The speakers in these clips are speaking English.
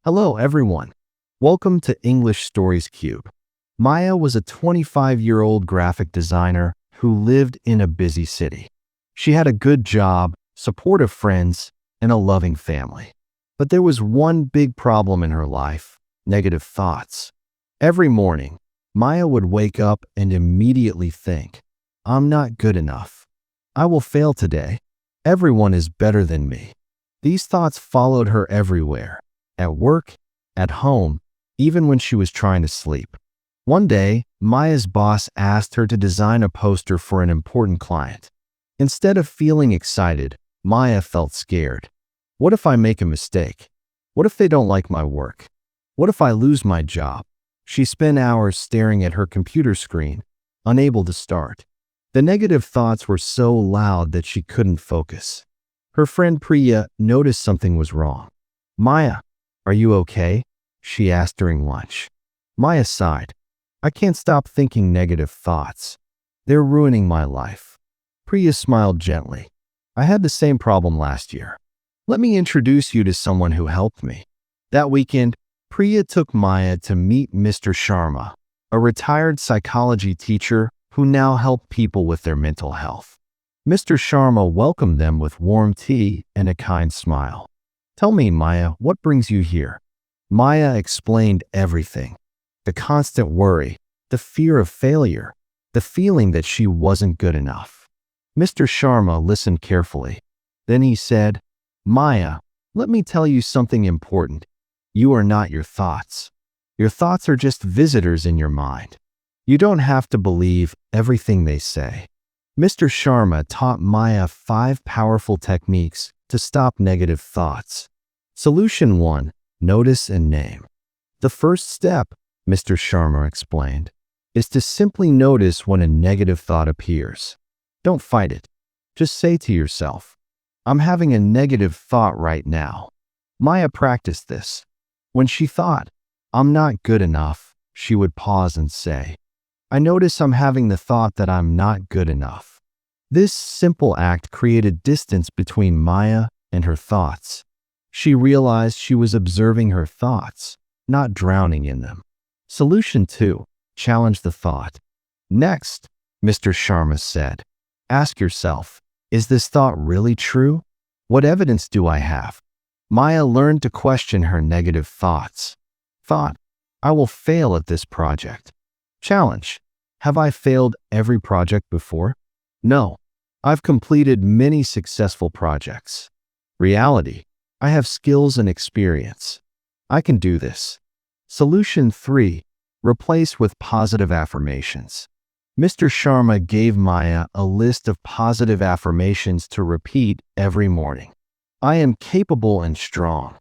Hello, everyone. Welcome to English Stories Cube. Maya was a 25-year-old graphic designer who lived in a busy city. She had a good job, supportive friends, and a loving family. But there was one big problem in her life: negative thoughts. Every morning, Maya would wake up and immediately think, "I'm not good enough. I will fail today. Everyone is better than me." These thoughts followed her everywhere: at work, at home, even when she was trying to sleep. One day, Maya's boss asked her to design a poster for an important client. Instead of feeling excited, Maya felt scared. What if I make a mistake? What if they don't like my work? What if I lose my job? She spent hours staring at her computer screen, unable to start. The negative thoughts were so loud that she couldn't focus. Her friend Priya noticed something was wrong. "Maya, are you okay?" she asked during lunch. Maya sighed. "I can't stop thinking negative thoughts. They're ruining my life." Priya smiled gently. "I had the same problem last year. Let me introduce you to someone who helped me." That weekend, Priya took Maya to meet Mr. Sharma, a retired psychology teacher who now helped people with their mental health. Mr. Sharma welcomed them with warm tea and a kind smile. "Tell me, Maya, what brings you here?" Maya explained everything: the constant worry, the fear of failure, the feeling that she wasn't good enough. Mr. Sharma listened carefully. Then he said, "Maya, let me tell you something important. You are not your thoughts. Your thoughts are just visitors in your mind. You don't have to believe everything they say." Mr. Sharma taught Maya 5 powerful techniques to stop negative thoughts. Solution 1: notice and name. The first step, Mr. Sharma explained, is to simply notice when a negative thought appears. Don't fight it. Just say to yourself, "I'm having a negative thought right now." Maya practiced this. When she thought, "I'm not good enough," she would pause and say, "I notice I'm having the thought that I'm not good enough." This simple act created distance between Maya and her thoughts. She realized she was observing her thoughts, not drowning in them. Solution 2: challenge the thought. Next, Mr. Sharma said, ask yourself, "Is this thought really true? What evidence do I have?" Maya learned to question her negative thoughts. Thought: "I will fail at this project." Challenge: "Have I failed every project before?" No, I've completed many successful projects. Reality: "I have skills and experience. I can do this." Solution 3: replace with positive affirmations. Mr. Sharma gave Maya a list of positive affirmations to repeat every morning. "I am capable and strong.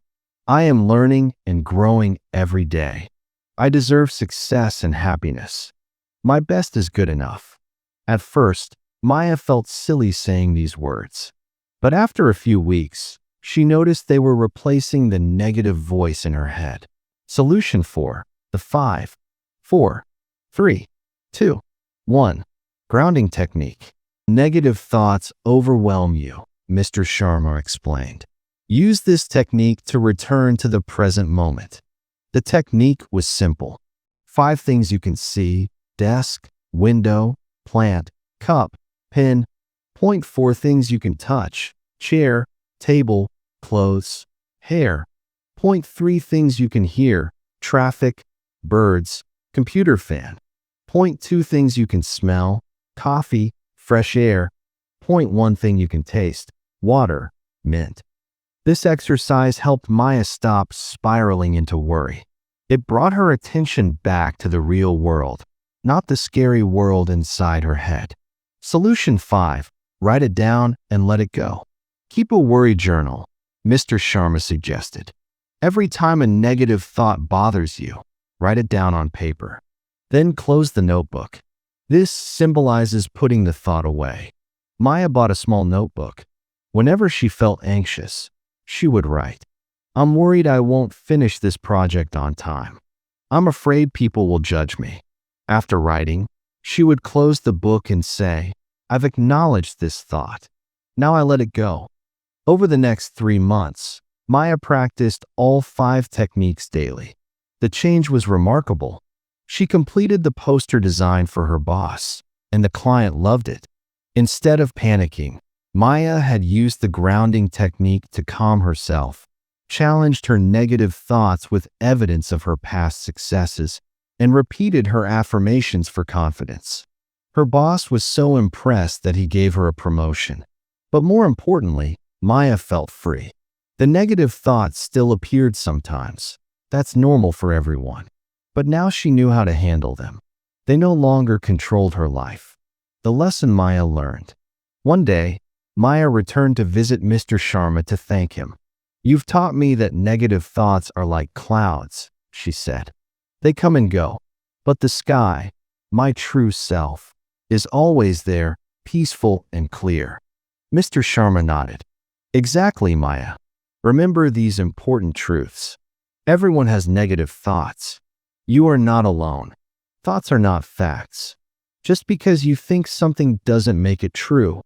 I am learning and growing every day. I deserve success and happiness. My best is good enough." At first, Maya felt silly saying these words. But after a few weeks, she noticed they were replacing the negative voice in her head. Solution 4: the 5, 4, 3, 2, 1 grounding technique. Negative thoughts overwhelm you, Mr. Sharma explained. Use this technique to return to the present moment. The technique was simple: 5 things you can see: desk, window, plant, cup, pen. 4 things you can touch: chair, table, clothes, hair. 3 things you can hear: traffic, birds, computer fan. 2 things you can smell: coffee, fresh air. 1 thing you can taste: water, mint. This exercise helped Maya stop spiraling into worry. It brought her attention back to the real world, not the scary world inside her head. Solution 5: write it down and let it go. Keep a worry journal, Mr. Sharma suggested. Every time a negative thought bothers you, write it down on paper. Then close the notebook. This symbolizes putting the thought away. Maya bought a small notebook. Whenever she felt anxious, she would write, "I'm worried I won't finish this project on time. I'm afraid people will judge me." After writing, she would close the book and say, "I've acknowledged this thought. Now I let it go." Over the next 3 months, Maya practiced all 5 techniques daily. The change was remarkable. She completed the poster design for her boss, and the client loved it. Instead of panicking, Maya had used the grounding technique to calm herself, challenged her negative thoughts with evidence of her past successes, and repeated her affirmations for confidence. Her boss was so impressed that he gave her a promotion. But more importantly, Maya felt free. The negative thoughts still appeared sometimes. That's normal for everyone. But now she knew how to handle them. They no longer controlled her life. The lesson Maya learned. One day, Maya returned to visit Mr. Sharma to thank him. "You've taught me that negative thoughts are like clouds," she said. "They come and go. But the sky, my true self, is always there, peaceful and clear." Mr. Sharma nodded. "Exactly, Maya. Remember these important truths. Everyone has negative thoughts. You are not alone. Thoughts are not facts. Just because you think something doesn't make it true.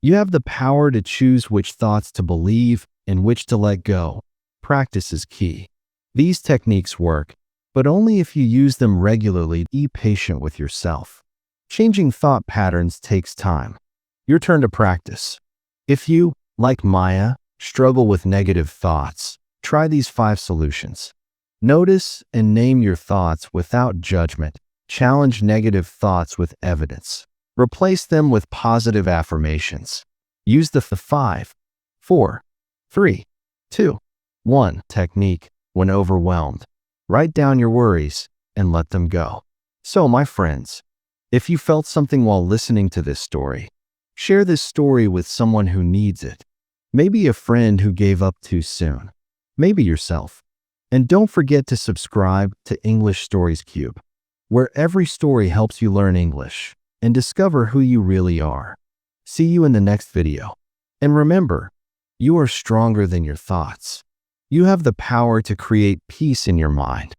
You have the power to choose which thoughts to believe and which to let go. Practice is key. These techniques work, but only if you use them regularly. Be patient with yourself. Changing thought patterns takes time. Your turn to practice. If you, like Maya, struggle with negative thoughts, try these 5 solutions. Notice and name your thoughts without judgment. Challenge negative thoughts with evidence. Replace them with positive affirmations. Use the 5, 4, 3, 2, 1 technique when overwhelmed. Write down your worries and let them go. So, my friends, if you felt something while listening to this story, share this story with someone who needs it. Maybe a friend who gave up too soon. Maybe yourself. And don't forget to subscribe to English Stories Cube, where every story helps you learn English and discover who you really are. See you in the next video. And remember, you are stronger than your thoughts. You have the power to create peace in your mind.